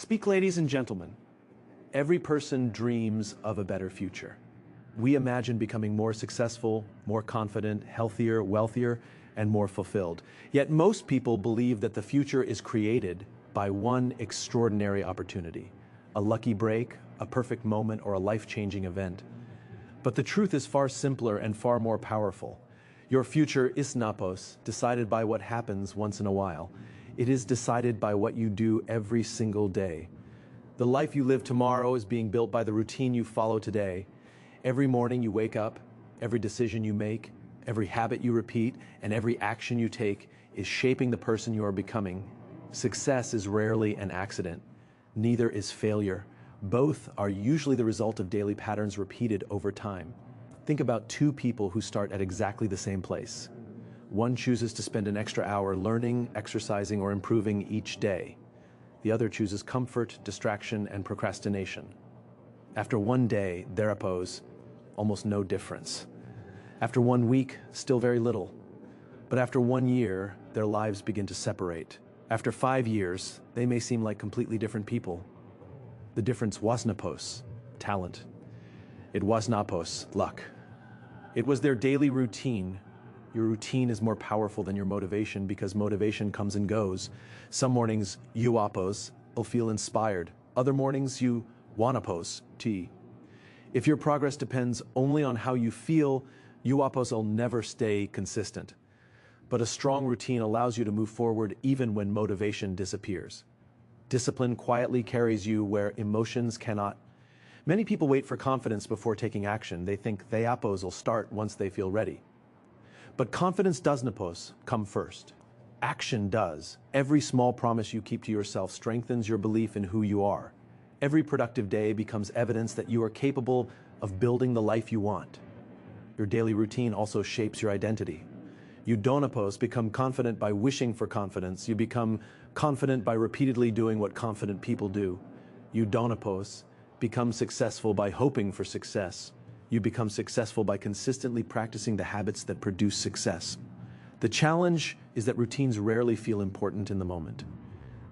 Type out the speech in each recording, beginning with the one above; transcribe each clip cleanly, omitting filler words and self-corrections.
Speak, ladies and gentlemen. Every person dreams of a better future. We imagine becoming more successful, more confident, healthier, wealthier, and more fulfilled. Yet most people believe that the future is created by one extraordinary opportunity, a lucky break, a perfect moment, or a life-changing event. But the truth is far simpler and far more powerful. Your future is napos, decided by what happens once in a while. It is decided by what you do every single day. The life you live tomorrow is being built by the routine you follow today. Every morning you wake up, every decision you make, every habit you repeat, and every action you take is shaping the person you are becoming. Success is rarely an accident. Neither is failure. Both are usually the result of daily patterns repeated over time. Think about two people who start at exactly the same place. One chooses to spend an extra hour learning, exercising, or improving each day. The other chooses comfort, distraction, and procrastination. After one day, therapos, almost no difference. After 1 week, still very little. But after 1 year, their lives begin to separate. After 5 years, they may seem like completely different people. The difference was napos, talent. It was napos, luck. It was their daily routine. Your routine is more powerful than your motivation because motivation comes and goes. Some mornings you apos will feel inspired. Other mornings you wanapos, tea. If your progress depends only on how you feel, you apos will never stay consistent. But a strong routine allows you to move forward even when motivation disappears. Discipline quietly carries you where emotions cannot. Many people wait for confidence before taking action. They think they apos will start once they feel ready. But confidence does napos come first. Action does. Every small promise you keep to yourself strengthens your belief in who you are. Every productive day becomes evidence that you are capable of building the life you want. Your daily routine also shapes your identity. You donapos become confident by wishing for confidence. You become confident by repeatedly doing what confident people do. You donapos become successful by hoping for success. You become successful by consistently practicing the habits that produce success. The challenge is that routines rarely feel important in the moment.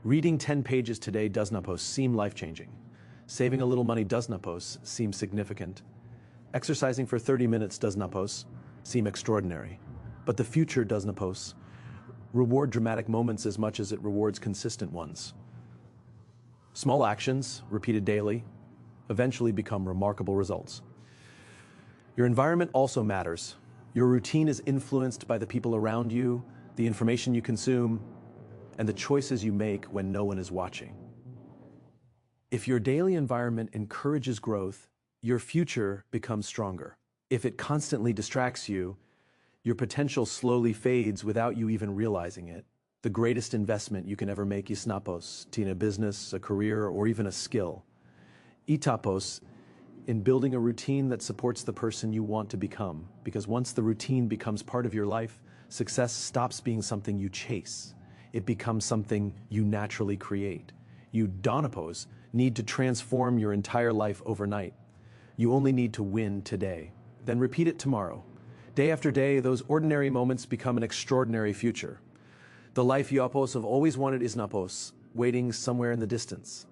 Reading 10 pages today does napos seem life-changing. Saving a little money does napos seem significant. Exercising for 30 minutes does napos seem extraordinary. But the future does napos reward dramatic moments as much as it rewards consistent ones. Small actions, repeated daily, eventually become remarkable results. Your environment also matters. Your routine is influenced by the people around you, the information you consume, and the choices you make when no one is watching. If your daily environment encourages growth, your future becomes stronger. If it constantly distracts you, your potential slowly fades without you even realizing it. The greatest investment you can ever make is napos, in a business, a career, or even a skill. Itapos, in building a routine that supports the person you want to become. Because once the routine becomes part of your life, success stops being something you chase. It becomes something you naturally create. You donapos need to transform your entire life overnight. You only need to win today. Then repeat it tomorrow. Day after day, those ordinary moments become an extraordinary future. The life you apos have always wanted is napos, waiting somewhere in the distance.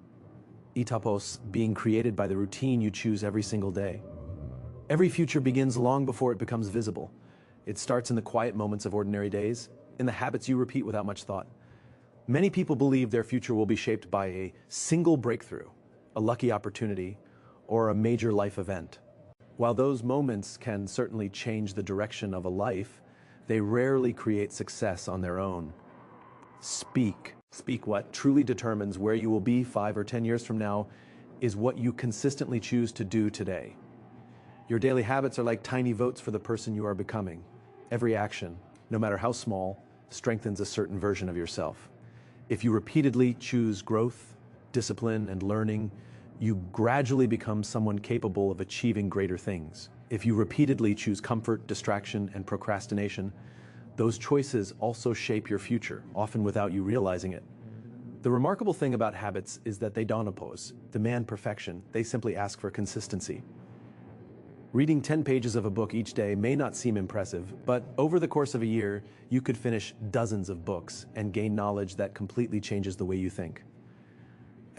Itapos, being created by the routine you choose every single day. Every future begins long before it becomes visible. It starts in the quiet moments of ordinary days, in the habits you repeat without much thought. Many people believe their future will be shaped by a single breakthrough, a lucky opportunity, or a major life event. While those moments can certainly change the direction of a life, they rarely create success on their own. Speak what truly determines where you will be 5 or 10 years from now is what you consistently choose to do today. Your daily habits are like tiny votes for the person you are becoming. Every action, no matter how small, strengthens a certain version of yourself. If you repeatedly choose growth, discipline, and learning, you gradually become someone capable of achieving greater things. If you repeatedly choose comfort, distraction, and procrastination, those choices also shape your future, often without you realizing it. The remarkable thing about habits is that they don't demand perfection, they simply ask for consistency. Reading 10 pages of a book each day may not seem impressive, but over the course of a year, you could finish dozens of books and gain knowledge that completely changes the way you think.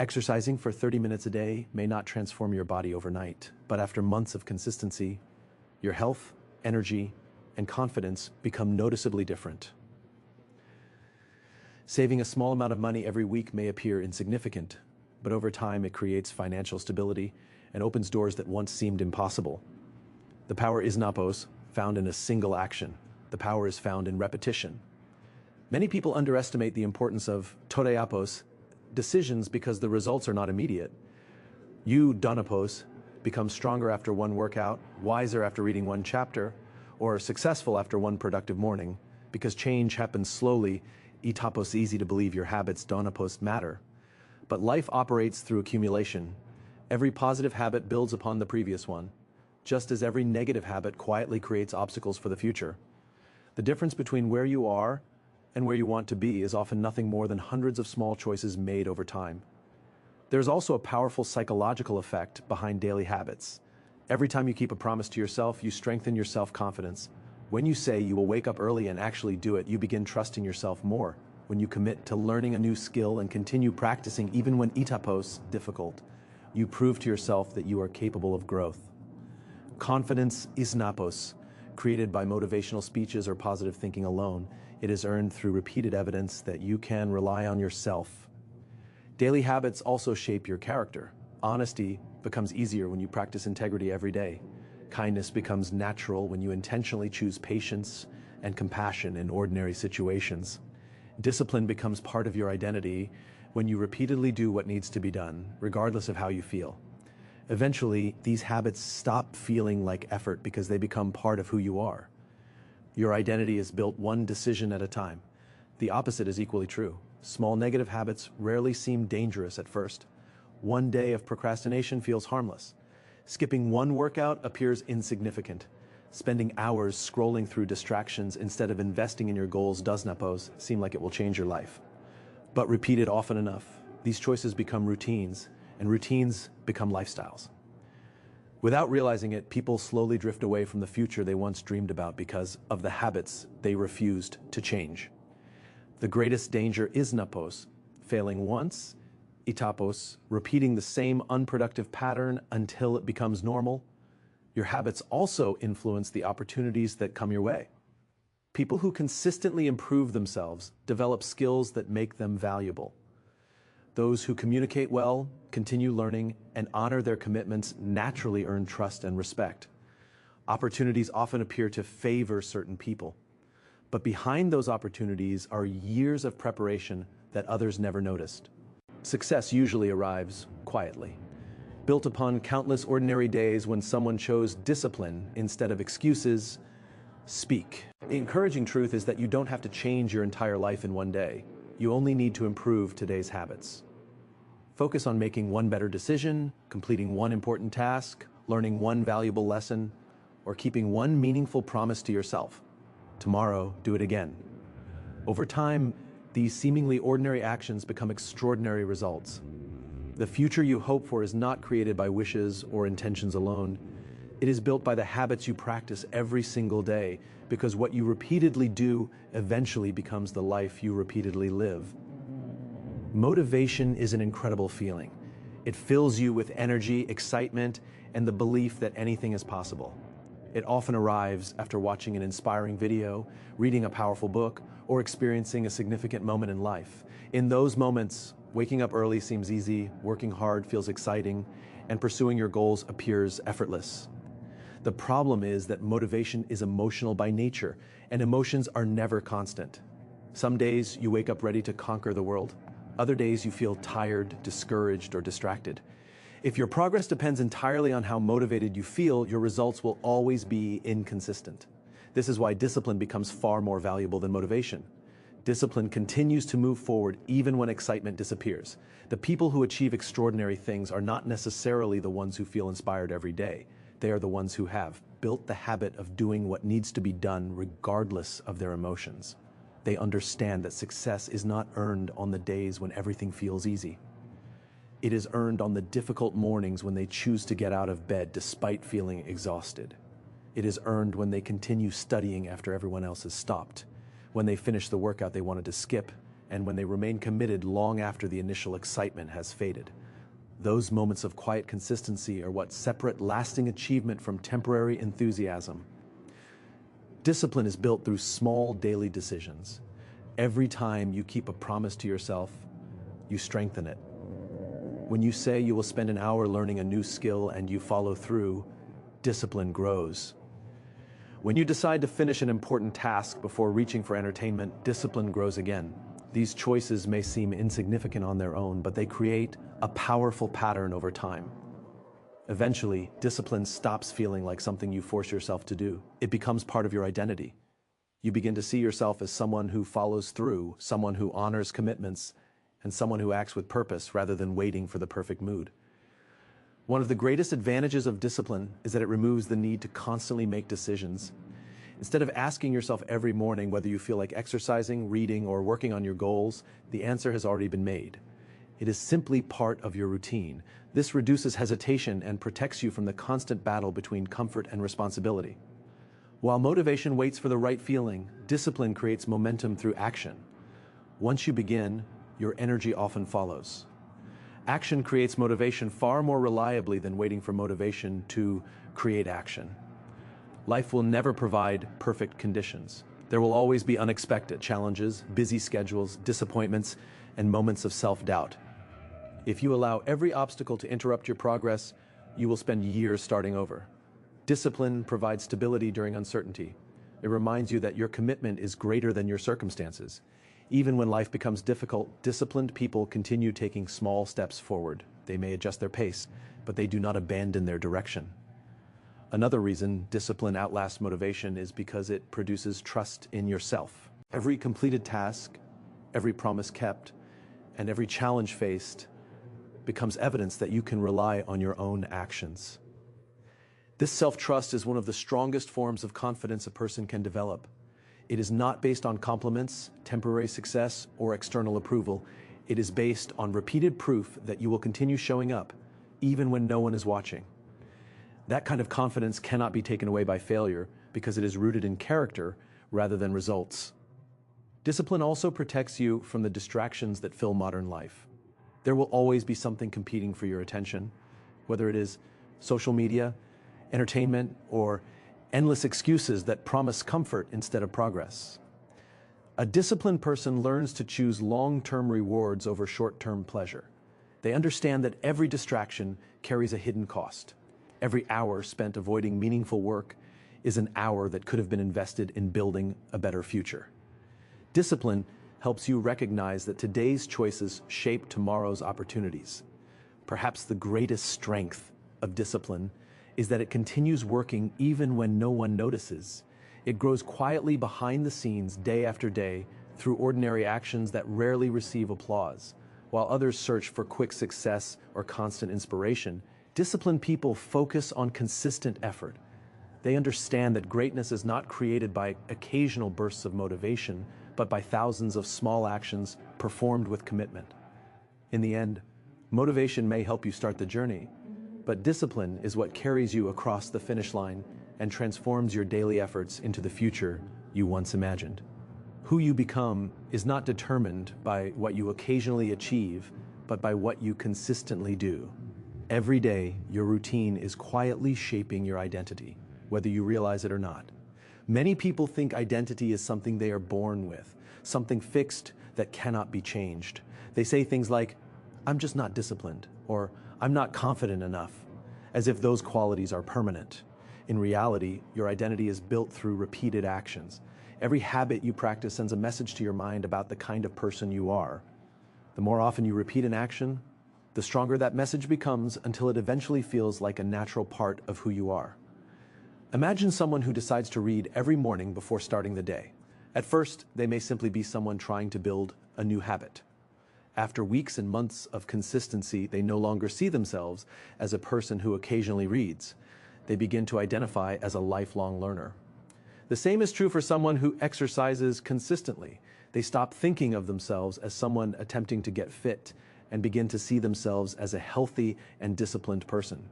Exercising for 30 minutes a day may not transform your body overnight, but after months of consistency, your health, energy, and confidence become noticeably different. Saving a small amount of money every week may appear insignificant, but over time it creates financial stability and opens doors that once seemed impossible. The power is napos, found in a single action. The power is found in repetition. Many people underestimate the importance of toreapos, decisions, because the results are not immediate. You, donapos, become stronger after one workout, wiser after reading one chapter, or successful after one productive morning, because change happens slowly. Etapos, easy to believe your habits, donapos, matter. But life operates through accumulation. Every positive habit builds upon the previous one, just as every negative habit quietly creates obstacles for the future. The difference between where you are and where you want to be is often nothing more than hundreds of small choices made over time. There's also a powerful psychological effect behind daily habits. Every time you keep a promise to yourself, you strengthen your self-confidence. When you say you will wake up early and actually do it, you begin trusting yourself more. When you commit to learning a new skill and continue practicing even when itapos, difficult, you prove to yourself that you are capable of growth. Confidence is napos, created by motivational speeches or positive thinking alone. It is earned through repeated evidence that you can rely on yourself. Daily habits also shape your character. Honesty becomes easier when you practice integrity every day. Kindness becomes natural when you intentionally choose patience and compassion in ordinary situations. Discipline becomes part of your identity when you repeatedly do what needs to be done, regardless of how you feel. Eventually, these habits stop feeling like effort because they become part of who you are. Your identity is built one decision at a time. The opposite is equally true. Small negative habits rarely seem dangerous at first. One day of procrastination feels harmless. Skipping one workout appears insignificant. Spending hours scrolling through distractions instead of investing in your goals does not seem like it will change your life. But repeated often enough, these choices become routines, and routines become lifestyles. Without realizing it, people slowly drift away from the future they once dreamed about because of the habits they refused to change. The greatest danger is napos, failing once, itapos, repeating the same unproductive pattern until it becomes normal. Your habits also influence the opportunities that come your way. People who consistently improve themselves develop skills that make them valuable. Those who communicate well, continue learning, and honor their commitments naturally earn trust and respect. Opportunities often appear to favor certain people, but behind those opportunities are years of preparation that others never noticed. Success usually arrives quietly, built upon countless ordinary days when someone chose discipline instead of excuses. Speak. The encouraging truth is that you don't have to change your entire life in one day. You only need to improve today's habits. Focus on making one better decision, completing one important task, learning one valuable lesson, or keeping one meaningful promise to yourself. Tomorrow, do it again. Over time, these seemingly ordinary actions become extraordinary results. The future you hope for is not created by wishes or intentions alone. It is built by the habits you practice every single day, because what you repeatedly do eventually becomes the life you repeatedly live. Motivation is an incredible feeling. It fills you with energy, excitement, and the belief that anything is possible. It often arrives after watching an inspiring video, reading a powerful book, or experiencing a significant moment in life. In those moments, waking up early seems easy, working hard feels exciting, and pursuing your goals appears effortless. The problem is that motivation is emotional by nature, and emotions are never constant. Some days you wake up ready to conquer the world. Other days you feel tired, discouraged, or distracted. If your progress depends entirely on how motivated you feel, your results will always be inconsistent. This is why discipline becomes far more valuable than motivation. Discipline continues to move forward even when excitement disappears. The people who achieve extraordinary things are not necessarily the ones who feel inspired every day. They are the ones who have built the habit of doing what needs to be done regardless of their emotions. They understand that success is not earned on the days when everything feels easy. It is earned on the difficult mornings when they choose to get out of bed despite feeling exhausted. It is earned when they continue studying after everyone else has stopped, when they finish the workout they wanted to skip, and when they remain committed long after the initial excitement has faded. Those moments of quiet consistency are what separate lasting achievement from temporary enthusiasm. Discipline is built through small daily decisions. Every time you keep a promise to yourself, you strengthen it. When you say you will spend an hour learning a new skill and you follow through, discipline grows. When you decide to finish an important task before reaching for entertainment, discipline grows again. These choices may seem insignificant on their own, but they create a powerful pattern over time. Eventually, discipline stops feeling like something you force yourself to do. It becomes part of your identity. You begin to see yourself as someone who follows through, someone who honors commitments, and someone who acts with purpose rather than waiting for the perfect mood. One of the greatest advantages of discipline is that it removes the need to constantly make decisions. Instead of asking yourself every morning whether you feel like exercising, reading, or working on your goals, the answer has already been made. It is simply part of your routine. This reduces hesitation and protects you from the constant battle between comfort and responsibility. While motivation waits for the right feeling, discipline creates momentum through action. Once you begin, your energy often follows. Action creates motivation far more reliably than waiting for motivation to create action. Life will never provide perfect conditions. There will always be unexpected challenges, busy schedules, disappointments, and moments of self-doubt. If you allow every obstacle to interrupt your progress, you will spend years starting over. Discipline provides stability during uncertainty. It reminds you that your commitment is greater than your circumstances. Even when life becomes difficult, disciplined people continue taking small steps forward. They may adjust their pace, but they do not abandon their direction. Another reason discipline outlasts motivation is because it produces trust in yourself. Every completed task, every promise kept, and every challenge faced becomes evidence that you can rely on your own actions. This self-trust is one of the strongest forms of confidence a person can develop. It is not based on compliments, temporary success, or external approval. It is based on repeated proof that you will continue showing up, even when no one is watching. That kind of confidence cannot be taken away by failure because it is rooted in character rather than results. Discipline also protects you from the distractions that fill modern life. There will always be something competing for your attention, whether it is social media, entertainment, or endless excuses that promise comfort instead of progress. A disciplined person learns to choose long-term rewards over short-term pleasure. They understand that every distraction carries a hidden cost. Every hour spent avoiding meaningful work is an hour that could have been invested in building a better future. Discipline helps you recognize that today's choices shape tomorrow's opportunities. Perhaps the greatest strength of discipline is that it continues working even when no one notices. It grows quietly behind the scenes day after day through ordinary actions that rarely receive applause. While others search for quick success or constant inspiration, disciplined people focus on consistent effort. They understand that greatness is not created by occasional bursts of motivation, but by thousands of small actions performed with commitment. In the end, motivation may help you start the journey, but discipline is what carries you across the finish line and transforms your daily efforts into the future you once imagined. Who you become is not determined by what you occasionally achieve, but by what you consistently do. Every day, your routine is quietly shaping your identity, whether you realize it or not. Many people think identity is something they are born with, something fixed that cannot be changed. They say things like, "I'm just not disciplined," or "I'm not confident enough," as if those qualities are permanent. In reality, your identity is built through repeated actions. Every habit you practice sends a message to your mind about the kind of person you are. The more often you repeat an action, the stronger that message becomes until it eventually feels like a natural part of who you are. Imagine someone who decides to read every morning before starting the day. At first, they may simply be someone trying to build a new habit. After weeks and months of consistency, they no longer see themselves as a person who occasionally reads. They begin to identify as a lifelong learner. The same is true for someone who exercises consistently. They stop thinking of themselves as someone attempting to get fit and begin to see themselves as a healthy and disciplined person.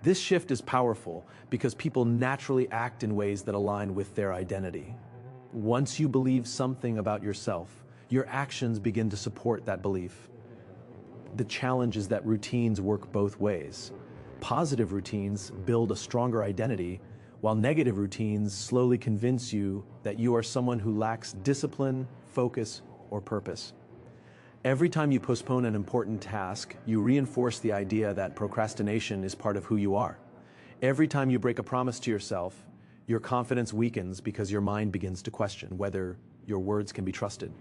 This shift is powerful because people naturally act in ways that align with their identity. Once you believe something about yourself, your actions begin to support that belief. The challenge is that routines work both ways. Positive routines build a stronger identity, while negative routines slowly convince you that you are someone who lacks discipline, focus, or purpose. Every time you postpone an important task, you reinforce the idea that procrastination is part of who you are. Every time you break a promise to yourself, your confidence weakens because your mind begins to question whether your words can be trusted.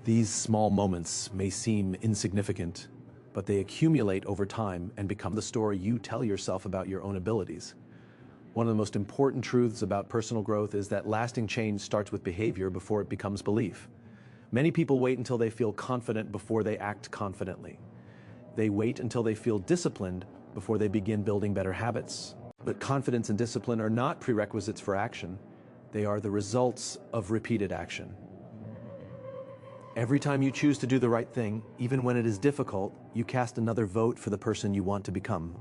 These small moments may seem insignificant, but they accumulate over time and become the story you tell yourself about your own abilities. One of the most important truths about personal growth is that lasting change starts with behavior before it becomes belief. Many people wait until they feel confident before they act confidently. They wait until they feel disciplined before they begin building better habits. But confidence and discipline are not prerequisites for action. They are the results of repeated action. Every time you choose to do the right thing, even when it is difficult, you cast another vote for the person you want to become.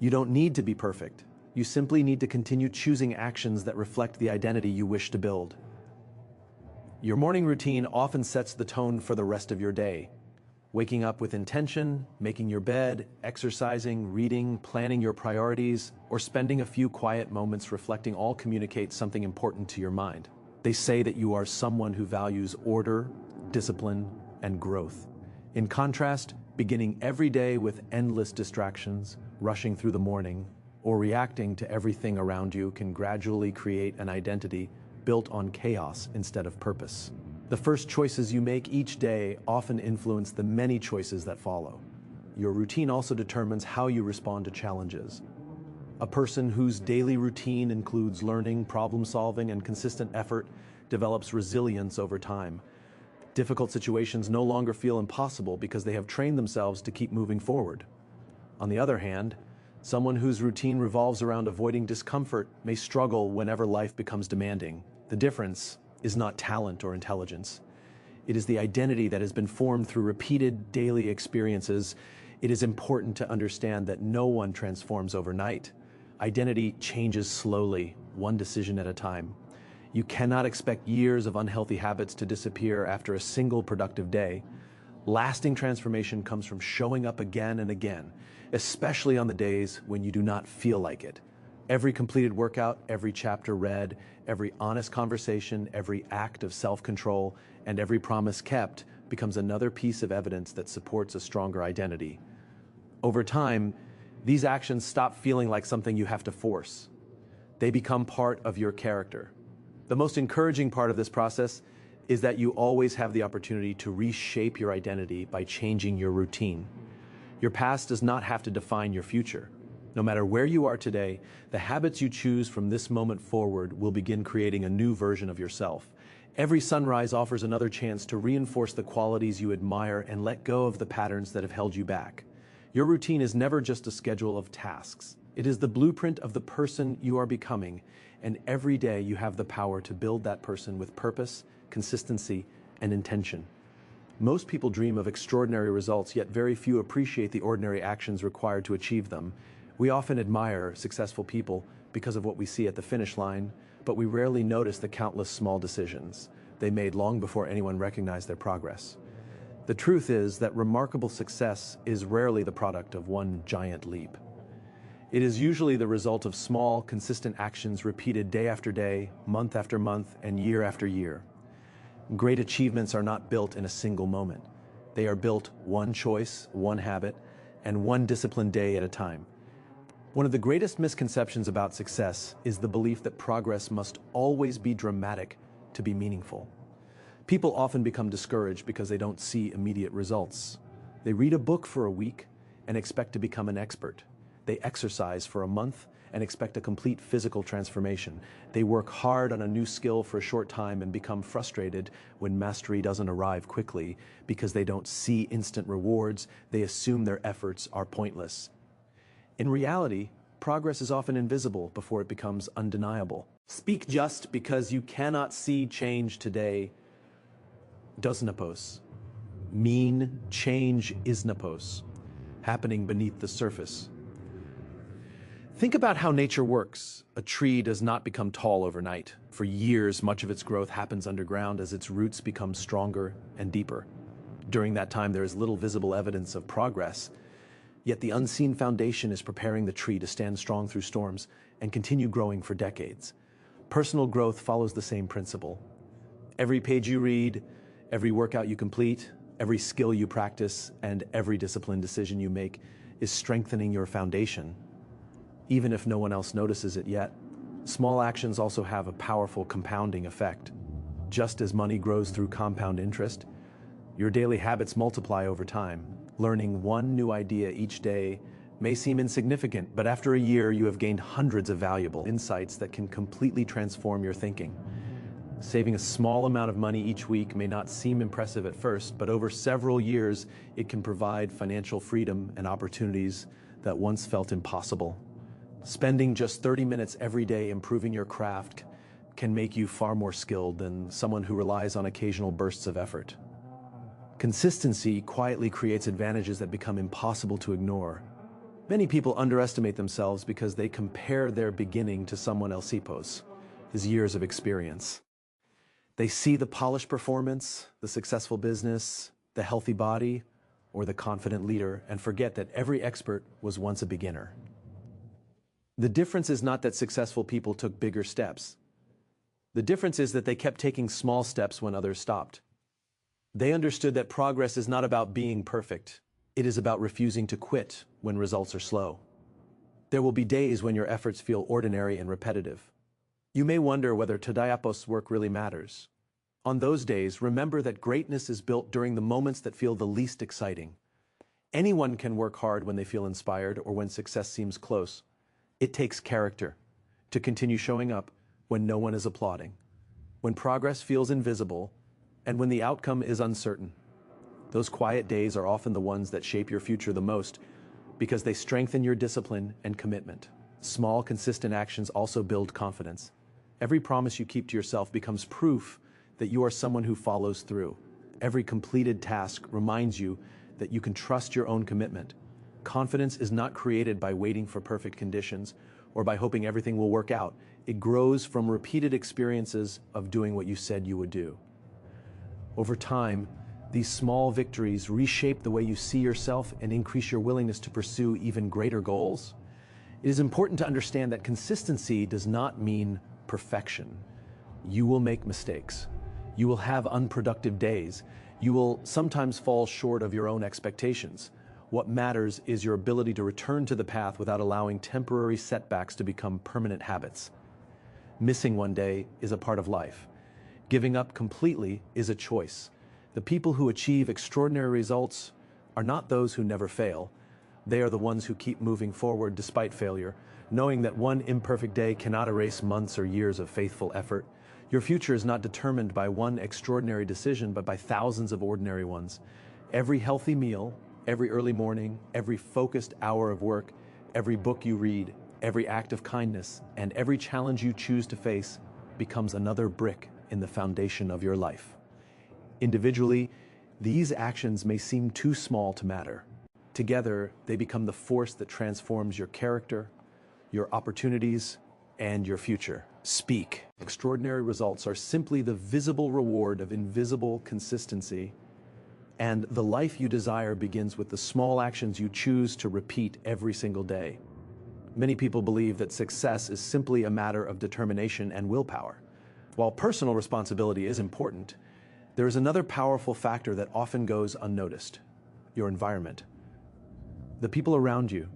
You don't need to be perfect. You simply need to continue choosing actions that reflect the identity you wish to build. Your morning routine often sets the tone for the rest of your day. Waking up with intention, making your bed, exercising, reading, planning your priorities, or spending a few quiet moments reflecting all communicate something important to your mind. They say that you are someone who values order, discipline, and growth. In contrast, beginning every day with endless distractions, rushing through the morning, or reacting to everything around you can gradually create an identity built on chaos instead of purpose. The first choices you make each day often influence the many choices that follow. Your routine also determines how you respond to challenges. A person whose daily routine includes learning, problem solving, and consistent effort develops resilience over time. Difficult situations no longer feel impossible because they have trained themselves to keep moving forward. On the other hand, someone whose routine revolves around avoiding discomfort may struggle whenever life becomes demanding. The difference is not talent or intelligence. It is the identity that has been formed through repeated daily experiences. It is important to understand that no one transforms overnight. Identity changes slowly, one decision at a time. You cannot expect years of unhealthy habits to disappear after a single productive day. Lasting transformation comes from showing up again and again, especially on the days when you do not feel like it. Every completed workout, every chapter read, every honest conversation, every act of self-control, and every promise kept becomes another piece of evidence that supports a stronger identity. Over time, these actions stop feeling like something you have to force. They become part of your character. The most encouraging part of this process is that you always have the opportunity to reshape your identity by changing your routine. Your past does not have to define your future. No matter where you are today, the habits you choose from this moment forward will begin creating a new version of yourself. Every sunrise offers another chance to reinforce the qualities you admire and let go of the patterns that have held you back. Your routine is never just a schedule of tasks. It is the blueprint of the person you are becoming, and every day you have the power to build that person with purpose, consistency, and intention. Most people dream of extraordinary results, yet very few appreciate the ordinary actions required to achieve them. We often admire successful people because of what we see at the finish line, but we rarely notice the countless small decisions they made long before anyone recognized their progress. The truth is that remarkable success is rarely the product of one giant leap. It is usually the result of small, consistent actions repeated day after day, month after month, and year after year. Great achievements are not built in a single moment. They are built one choice, one habit, and one disciplined day at a time. One of the greatest misconceptions about success is the belief that progress must always be dramatic to be meaningful. People often become discouraged because they don't see immediate results. They read a book for a week and expect to become an expert. They exercise for a month and expect a complete physical transformation. They work hard on a new skill for a short time and become frustrated when mastery doesn't arrive quickly. Because they don't see instant rewards, they assume their efforts are pointless. In reality, progress is often invisible before it becomes undeniable. Speak just because you cannot see change today doesn't mean change isn't happening beneath the surface. Think about how nature works. A tree does not become tall overnight. For years, much of its growth happens underground as its roots become stronger and deeper. During that time, there is little visible evidence of progress, yet the unseen foundation is preparing the tree to stand strong through storms and continue growing for decades. Personal growth follows the same principle. Every page you read, every workout you complete, every skill you practice, and every disciplined decision you make is strengthening your foundation. Even if no one else notices it yet, small actions also have a powerful compounding effect. Just as money grows through compound interest, your daily habits multiply over time. Learning one new idea each day may seem insignificant, but after a year, you have gained hundreds of valuable insights that can completely transform your thinking. Saving a small amount of money each week may not seem impressive at first, but over several years, it can provide financial freedom and opportunities that once felt impossible. Spending just 30 minutes every day improving your craft can make you far more skilled than someone who relies on occasional bursts of effort. Consistency quietly creates advantages that become impossible to ignore. Many people underestimate themselves because they compare their beginning to someone else's years of experience. They see the polished performance, the successful business, the healthy body, or the confident leader, and forget that every expert was once a beginner. The difference is not that successful people took bigger steps. The difference is that they kept taking small steps when others stopped. They understood that progress is not about being perfect. It is about refusing to quit when results are slow. There will be days when your efforts feel ordinary and repetitive. You may wonder whether Tadayapos' work really matters. On those days, remember that greatness is built during the moments that feel the least exciting. Anyone can work hard when they feel inspired or when success seems close. It takes character to continue showing up when no one is applauding, when progress feels invisible, and when the outcome is uncertain. Those quiet days are often the ones that shape your future the most because they strengthen your discipline and commitment. Small, consistent actions also build confidence. Every promise you keep to yourself becomes proof that you are someone who follows through. Every completed task reminds you that you can trust your own commitment. Confidence is not created by waiting for perfect conditions or by hoping everything will work out. It grows from repeated experiences of doing what you said you would do. Over time, these small victories reshape the way you see yourself and increase your willingness to pursue even greater goals. It is important to understand that consistency does not mean perfection. You will make mistakes. You will have unproductive days. You will sometimes fall short of your own expectations. What matters is your ability to return to the path without allowing temporary setbacks to become permanent habits. Missing one day is a part of life. Giving up completely is a choice. The people who achieve extraordinary results are not those who never fail. They are the ones who keep moving forward despite failure, knowing that one imperfect day cannot erase months or years of faithful effort. Your future is not determined by one extraordinary decision, but by thousands of ordinary ones. Every healthy meal, every early morning, every focused hour of work, every book you read, every act of kindness, and every challenge you choose to face becomes another brick in the foundation of your life. Individually, these actions may seem too small to matter. Together, they become the force that transforms your character, your opportunities, and your future. Speak. Extraordinary results are simply the visible reward of invisible consistency, and the life you desire begins with the small actions you choose to repeat every single day. Many people believe that success is simply a matter of determination and willpower. While personal responsibility is important, there is another powerful factor that often goes unnoticed: your environment. The people around you,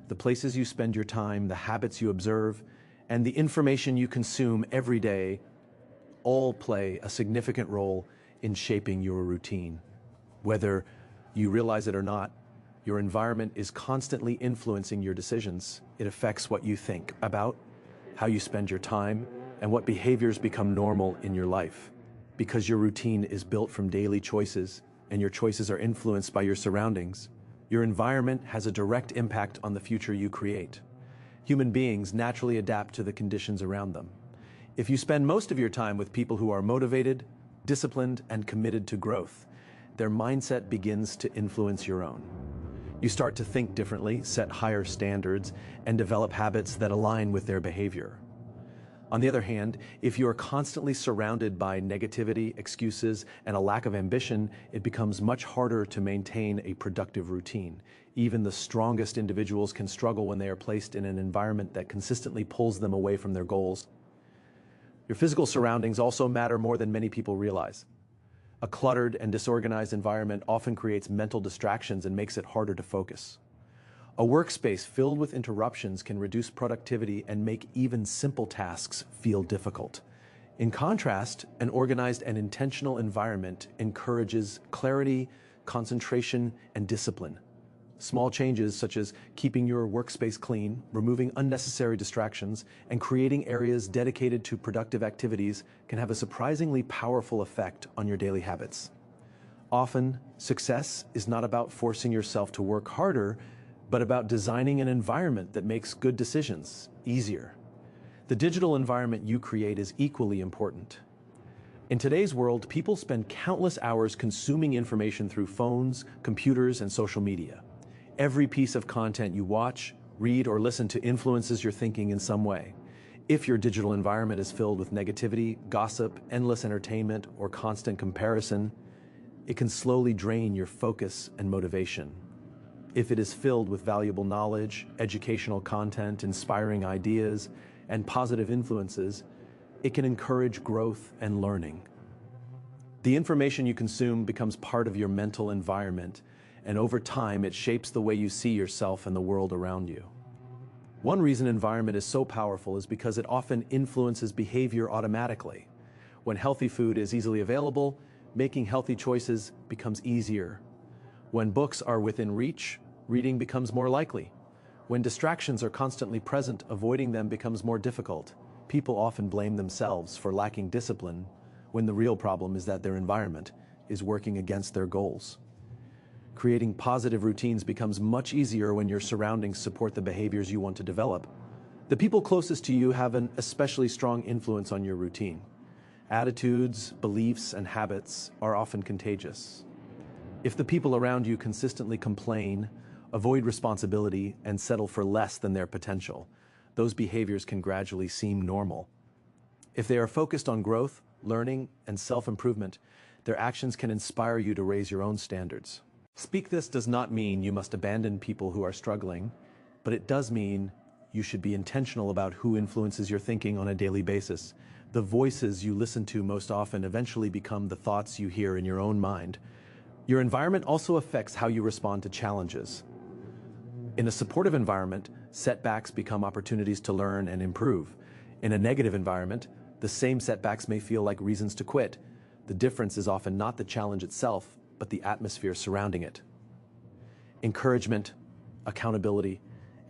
the places you spend your time, the habits you observe, and the information you consume every day all play a significant role in shaping your routine. Whether you realize it or not, your environment is constantly influencing your decisions. It affects what you think about, how you spend your time, and what behaviors become normal in your life. Because your routine is built from daily choices, and your choices are influenced by your surroundings, your environment has a direct impact on the future you create. Human beings naturally adapt to the conditions around them. If you spend most of your time with people who are motivated, disciplined, and committed to growth, their mindset begins to influence your own. You start to think differently, set higher standards, and develop habits that align with their behavior. On the other hand, if you are constantly surrounded by negativity, excuses, and a lack of ambition, it becomes much harder to maintain a productive routine. Even the strongest individuals can struggle when they are placed in an environment that consistently pulls them away from their goals. Your physical surroundings also matter more than many people realize. A cluttered and disorganized environment often creates mental distractions and makes it harder to focus. A workspace filled with interruptions can reduce productivity and make even simple tasks feel difficult. In contrast, an organized and intentional environment encourages clarity, concentration, and discipline. Small changes such as keeping your workspace clean, removing unnecessary distractions, and creating areas dedicated to productive activities can have a surprisingly powerful effect on your daily habits. Often, success is not about forcing yourself to work harder, but about designing an environment that makes good decisions easier. The digital environment you create is equally important. In today's world, people spend countless hours consuming information through phones, computers, and social media. Every piece of content you watch, read, or listen to influences your thinking in some way. If your digital environment is filled with negativity, gossip, endless entertainment, or constant comparison, it can slowly drain your focus and motivation. If it is filled with valuable knowledge, educational content, inspiring ideas, and positive influences, it can encourage growth and learning. The information you consume becomes part of your mental environment, and over time it shapes the way you see yourself and the world around you. One reason environment is so powerful is because it often influences behavior automatically. When healthy food is easily available, making healthy choices becomes easier. When books are within reach, reading becomes more likely. When distractions are constantly present, avoiding them becomes more difficult. People often blame themselves for lacking discipline, when the real problem is that their environment is working against their goals. Creating positive routines becomes much easier when your surroundings support the behaviors you want to develop. The people closest to you have an especially strong influence on your routine. Attitudes, beliefs, and habits are often contagious. If the people around you consistently complain, avoid responsibility, and settle for less than their potential, those behaviors can gradually seem normal. If they are focused on growth, learning, and self-improvement, their actions can inspire you to raise your own standards. This does not mean you must abandon people who are struggling, but it does mean you should be intentional about who influences your thinking on a daily basis. The voices you listen to most often eventually become the thoughts you hear in your own mind. Your environment also affects how you respond to challenges. In a supportive environment, setbacks become opportunities to learn and improve. In a negative environment, the same setbacks may feel like reasons to quit. The difference is often not the challenge itself, but the atmosphere surrounding it. Encouragement, accountability,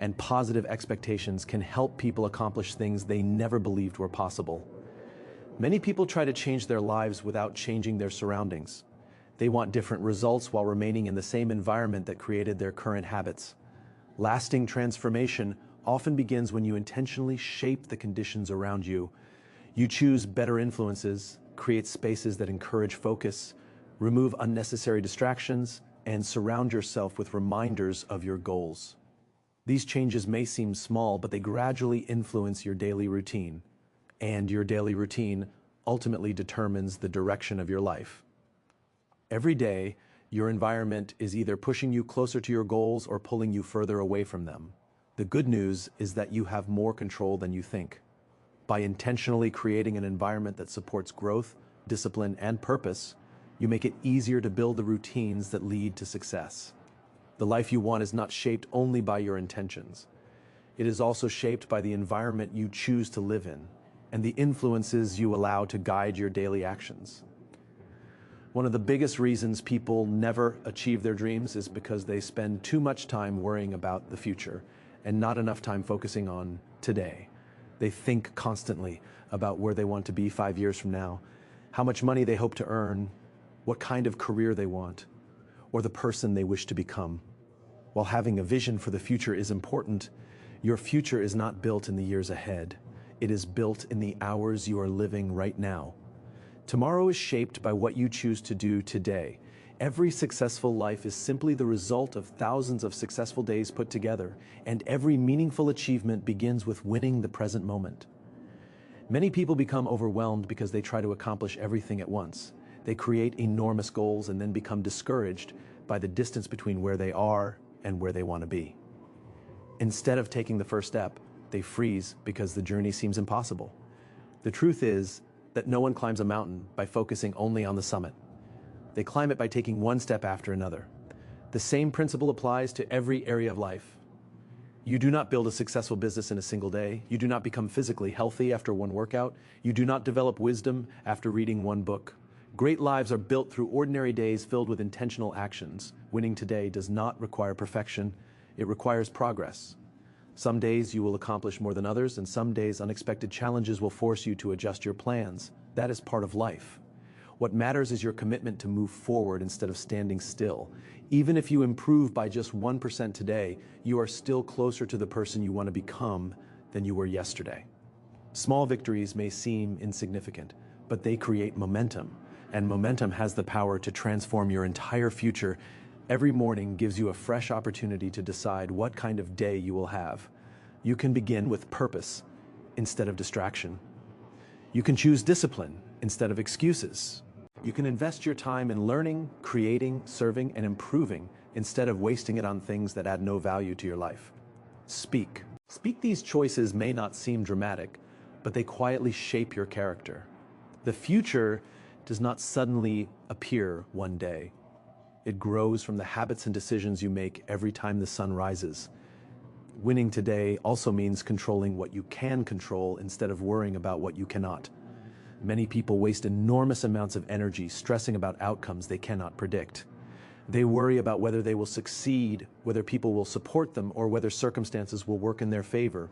and positive expectations can help people accomplish things they never believed were possible. Many people try to change their lives without changing their surroundings. They want different results while remaining in the same environment that created their current habits. Lasting transformation often begins when you intentionally shape the conditions around you. You choose better influences, create spaces that encourage focus, remove unnecessary distractions, and surround yourself with reminders of your goals. These changes may seem small, but they gradually influence your daily routine, and your daily routine ultimately determines the direction of your life. Every day, your environment is either pushing you closer to your goals or pulling you further away from them. The good news is that you have more control than you think. By intentionally creating an environment that supports growth, discipline, and purpose, you make it easier to build the routines that lead to success. The life you want is not shaped only by your intentions. It is also shaped by the environment you choose to live in and the influences you allow to guide your daily actions. One of the biggest reasons people never achieve their dreams is because they spend too much time worrying about the future and not enough time focusing on today. They think constantly about where they want to be 5 years from now, how much money they hope to earn, what kind of career they want, or the person they wish to become. While having a vision for the future is important, your future is not built in the years ahead. It is built in the hours you are living right now. Tomorrow is shaped by what you choose to do today, Every successful life is simply the result of thousands of successful days put together, and every meaningful achievement begins with winning the present moment. Many people become overwhelmed because they try to accomplish everything at once. They create enormous goals and then become discouraged by the distance between where they are and where they want to be. Instead of taking the first step, they freeze because the journey seems impossible. The truth is that no one climbs a mountain by focusing only on the summit. They climb it by taking one step after another. The same principle applies to every area of life. You do not build a successful business in a single day. You do not become physically healthy after one workout. You do not develop wisdom after reading one book. Great lives are built through ordinary days filled with intentional actions. Winning today does not require perfection. It requires progress. Some days you will accomplish more than others, and some days unexpected challenges will force you to adjust your plans. That is part of life. What matters is your commitment to move forward instead of standing still. Even if you improve by just 1% today, you are still closer to the person you want to become than you were yesterday. Small victories may seem insignificant, but they create momentum, and momentum has the power to transform your entire future. Every morning gives you a fresh opportunity to decide what kind of day you will have. You can begin with purpose instead of distraction. You can choose discipline instead of excuses. You can invest your time in learning, creating, serving, and improving instead of wasting it on things that add no value to your life. Speak. These choices may not seem dramatic, but they quietly shape your character. The future does not suddenly appear one day. It grows from the habits and decisions you make every time the sun rises. Winning today also means controlling what you can control instead of worrying about what you cannot. Many people waste enormous amounts of energy stressing about outcomes they cannot predict. They worry about whether they will succeed, whether people will support them, or whether circumstances will work in their favor.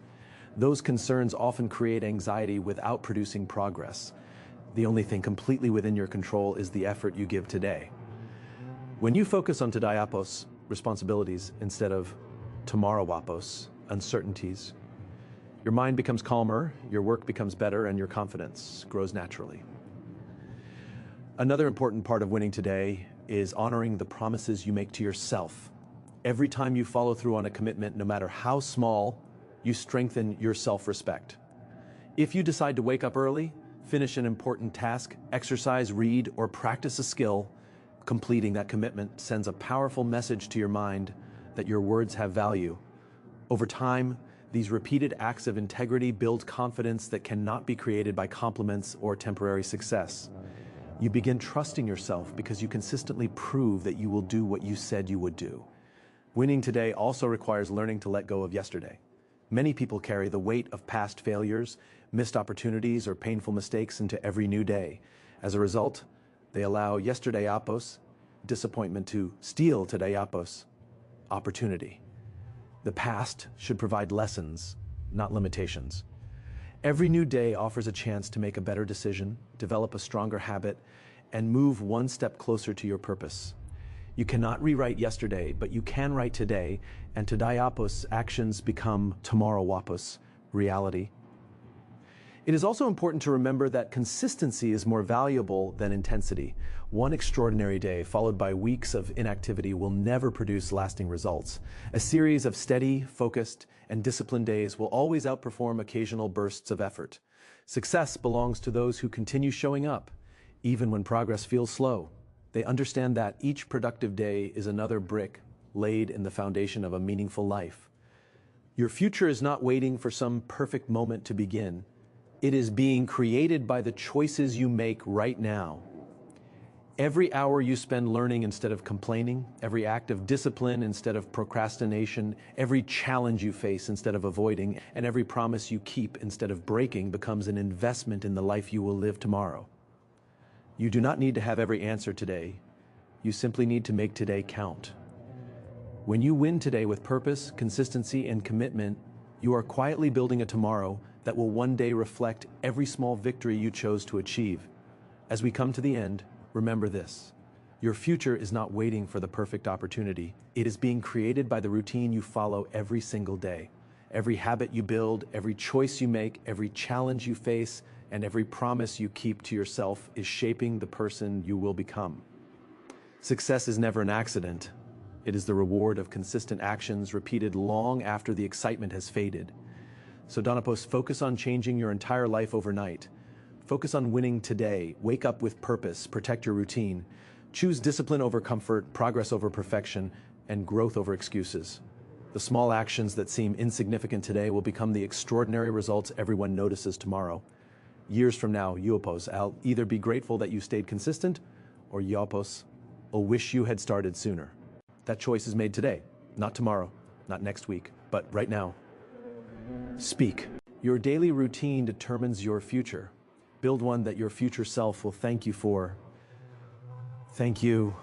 Those concerns often create anxiety without producing progress. The only thing completely within your control is the effort you give today. When you focus on todayapos, responsibilities, instead of tomorrowapos, uncertainties, your mind becomes calmer, your work becomes better, and your confidence grows naturally. Another important part of winning today is honoring the promises you make to yourself. Every time you follow through on a commitment, no matter how small, you strengthen your self-respect. If you decide to wake up early, finish an important task, exercise, read, or practice a skill, completing that commitment sends a powerful message to your mind that your words have value. Over time, these repeated acts of integrity build confidence that cannot be created by compliments or temporary success. You begin trusting yourself because you consistently prove that you will do what you said you would do. Winning today also requires learning to let go of yesterday. Many people carry the weight of past failures, missed opportunities, or painful mistakes into every new day. As a result, they allow yesterdayapos, disappointment, to steal todayapos, opportunity. The past should provide lessons, not limitations. Every new day offers a chance to make a better decision, develop a stronger habit, and move one step closer to your purpose. You cannot rewrite yesterday, but you can write today, and todayapos actions become tomorrowapos, reality. It is also important to remember that consistency is more valuable than intensity. One extraordinary day followed by weeks of inactivity will never produce lasting results. A series of steady, focused, and disciplined days will always outperform occasional bursts of effort. Success belongs to those who continue showing up, even when progress feels slow. They understand that each productive day is another brick laid in the foundation of a meaningful life. Your future is not waiting for some perfect moment to begin. It is being created by the choices you make right now. Every hour you spend learning instead of complaining, every act of discipline instead of procrastination, every challenge you face instead of avoiding, and every promise you keep instead of breaking becomes an investment in the life you will live tomorrow. You do not need to have every answer today. You simply need to make today count. When you win today with purpose, consistency, and commitment, you are quietly building a tomorrow that will one day reflect every small victory you chose to achieve. As we come to the end, remember this: your future is not waiting for the perfect opportunity. It is being created by the routine you follow every single day. Every habit you build, every choice you make, every challenge you face, and every promise you keep to yourself is shaping the person you will become. Success is never an accident. It is the reward of consistent actions repeated long after the excitement has faded. So Donapos, focus on changing your entire life overnight. Focus on winning today. Wake up with purpose. Protect your routine. Choose discipline over comfort, progress over perfection, and growth over excuses. The small actions that seem insignificant today will become the extraordinary results everyone notices tomorrow. Years from now, Iopos, I'll either be grateful that you stayed consistent, or Iopos, I'll wish you had started sooner. That choice is made today, not tomorrow, not next week, but right now. Speak. Your daily routine determines your future. Build one that your future self will thank you for. Thank you.